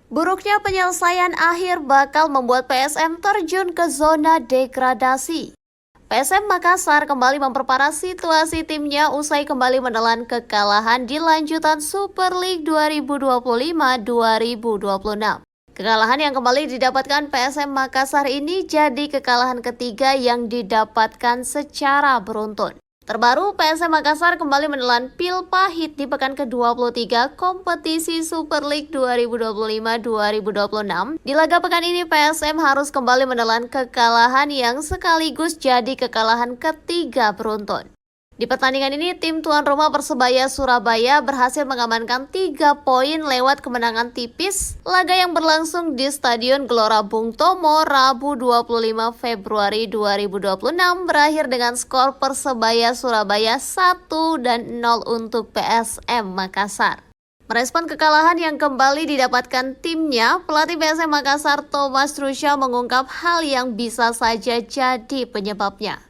Buruknya penyelesaian akhir bakal membuat PSM terjun ke zona degradasi. PSM Makassar kembali memperparah situasi timnya usai kembali menelan kekalahan di lanjutan Super League 2025-2026. Kekalahan yang kembali didapatkan PSM Makassar ini jadi kekalahan ketiga yang didapatkan secara beruntun. Terbaru, PSM Makassar kembali menelan pil pahit di pekan ke-23 kompetisi Super League 2025-2026. Di laga pekan ini, PSM harus kembali menelan kekalahan yang sekaligus jadi kekalahan ketiga beruntun. Di pertandingan ini, tim tuan rumah Persebaya Surabaya berhasil mengamankan 3 poin lewat kemenangan tipis. Laga yang berlangsung di Stadion Gelora Bung Tomo Rabu 25 Februari 2026 berakhir dengan skor Persebaya Surabaya 1-0 untuk PSM Makassar. Merespon kekalahan yang kembali didapatkan timnya, pelatih PSM Makassar Thomas Trucha mengungkap hal yang bisa saja jadi penyebabnya.